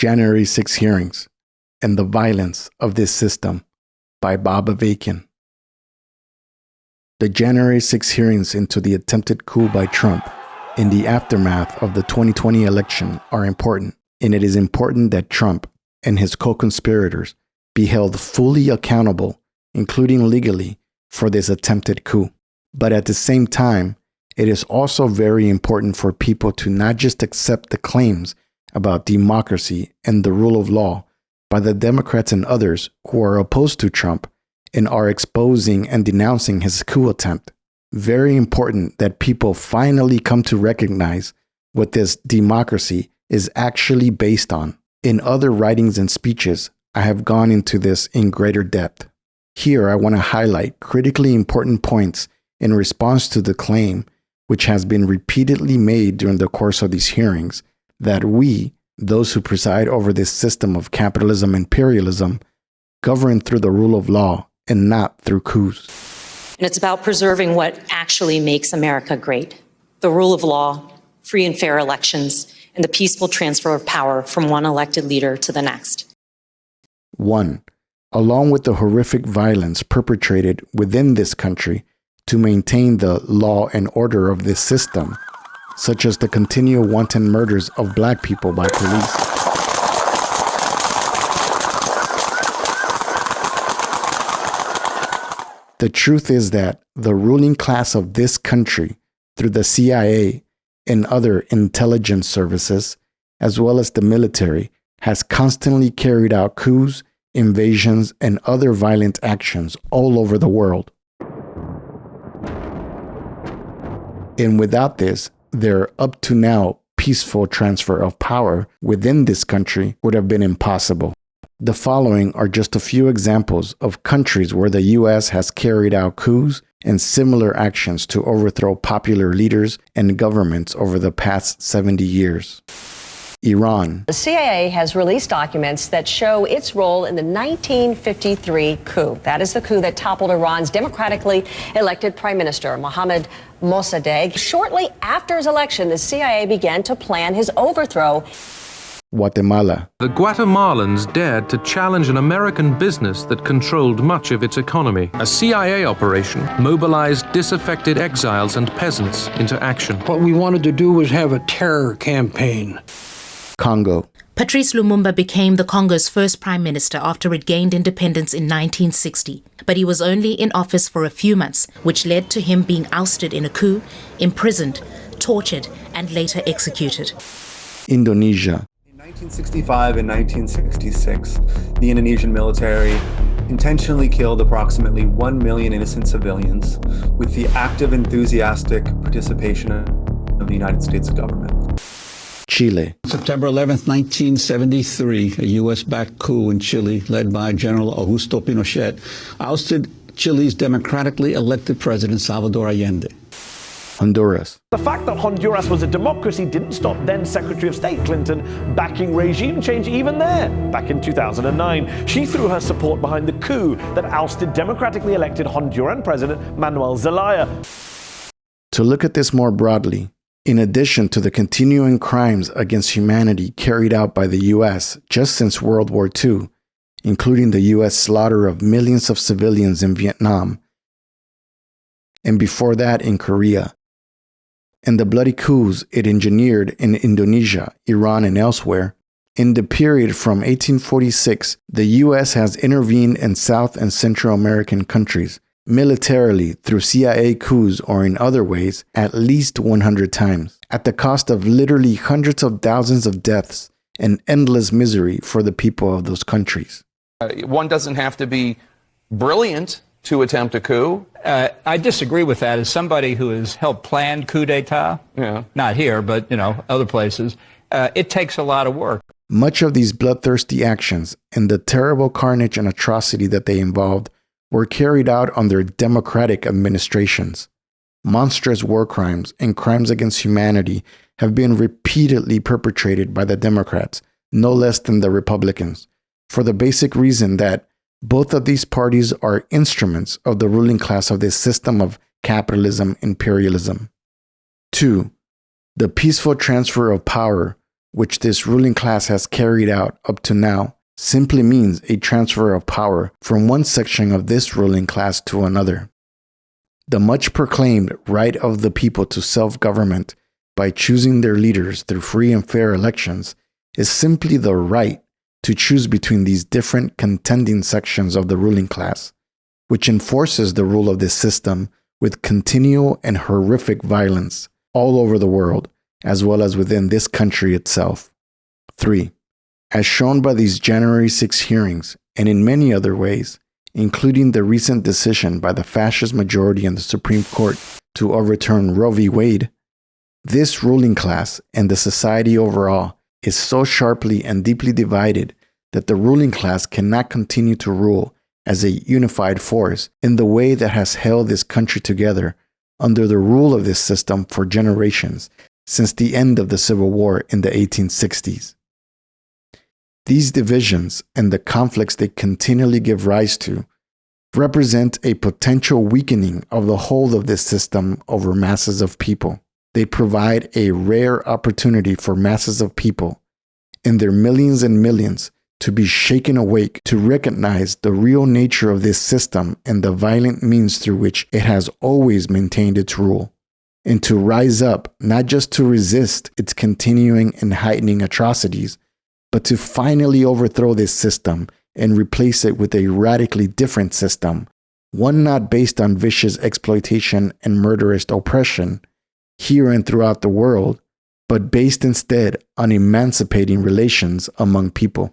January 6 Hearings and the Violence of This System by Bob Avakian. The January 6 hearings into the attempted coup by Trump in the aftermath of the 2020 election are important, and it is important that Trump and his co-conspirators be held fully accountable, including legally, for this attempted coup. But at the same time, it is also very important for people to not just accept the claims about democracy and the rule of law by the Democrats and others who are opposed to Trump and are exposing and denouncing his coup attempt. Very important that people finally come to recognize what this democracy is actually based on. In other writings and speeches, I have gone into this in greater depth. Here, I want to highlight critically important points in response to the claim, which has been repeatedly made during the course of these hearings, that we, those who preside over this system of capitalism-imperialism, govern through the rule of law and not through coups. And it's about preserving what actually makes America great: the rule of law, free and fair elections, and the peaceful transfer of power from one elected leader to the next. 1. Along with the horrific violence perpetrated within this country to maintain the law and order of this system, such as the continual wanton murders of Black people by police, the truth is that the ruling class of this country, through the CIA and other intelligence services, as well as the military, has constantly carried out coups, invasions, and other violent actions all over the world. And without this, their up to now peaceful transfer of power within this country would have been impossible. The following are just a few examples of countries where the U.S. has carried out coups and similar actions to overthrow popular leaders and governments over the past 70 years. Iran. The CIA has released documents that show its role in the 1953 coup. That is the coup that toppled Iran's democratically elected Prime Minister, Mohammad Mossadegh. Shortly after his election, the CIA began to plan his overthrow. Guatemala. The Guatemalans dared to challenge an American business that controlled much of its economy. A CIA operation mobilized disaffected exiles and peasants into action. What we wanted to do was have a terror campaign. Congo. Patrice Lumumba became the Congo's first prime minister after it gained independence in 1960, but he was only in office for a few months, which led to him being ousted in a coup, imprisoned, tortured, and later executed. Indonesia. In 1965 and 1966, the Indonesian military intentionally killed approximately 1 million innocent civilians with the active, enthusiastic participation of the United States government. Chile. September 11th, 1973, a U.S.-backed coup in Chile led by General Augusto Pinochet ousted Chile's democratically elected president Salvador Allende. Honduras. The fact that Honduras was a democracy didn't stop then Secretary of State Clinton backing regime change even there. Back in 2009, she threw her support behind the coup that ousted democratically elected Honduran President Manuel Zelaya. To look at this more broadly, in addition to the continuing crimes against humanity carried out by the U.S. just since World War II, including the U.S. slaughter of millions of civilians in Vietnam, and before that in Korea, and the bloody coups it engineered in Indonesia, Iran, and elsewhere, in the period from 1846, the U.S. has intervened in South and Central American countries, militarily through CIA coups or in other ways, at least 100 times, at the cost of literally hundreds of thousands of deaths and endless misery for the people of those countries. One doesn't have to be brilliant to attempt a coup. I disagree with that. As somebody who has helped plan coup d'etat, not here, but other places, it takes a lot of work. Much of these bloodthirsty actions and the terrible carnage and atrocity that they involved were carried out under democratic administrations. Monstrous war crimes and crimes against humanity have been repeatedly perpetrated by the Democrats, no less than the Republicans, for the basic reason that both of these parties are instruments of the ruling class of this system of capitalism-imperialism. 2. The peaceful transfer of power which this ruling class has carried out up to now, simply means a transfer of power from one section of this ruling class to another. The much proclaimed right of the people to self-government by choosing their leaders through free and fair elections is simply the right to choose between these different contending sections of the ruling class, which enforces the rule of this system with continual and horrific violence all over the world, as well as within this country itself. 3. As shown by these January 6 hearings, and in many other ways, including the recent decision by the fascist majority in the Supreme Court to overturn Roe v. Wade, this ruling class and the society overall is so sharply and deeply divided that the ruling class cannot continue to rule as a unified force in the way that has held this country together under the rule of this system for generations since the end of the Civil War in the 1860s. These divisions and the conflicts they continually give rise to represent a potential weakening of the hold of this system over masses of people. They provide a rare opportunity for masses of people, in their millions and millions, to be shaken awake to recognize the real nature of this system and the violent means through which it has always maintained its rule, and to rise up not just to resist its continuing and heightening atrocities, but to finally overthrow this system and replace it with a radically different system, one not based on vicious exploitation and murderous oppression here and throughout the world, but based instead on emancipating relations among people.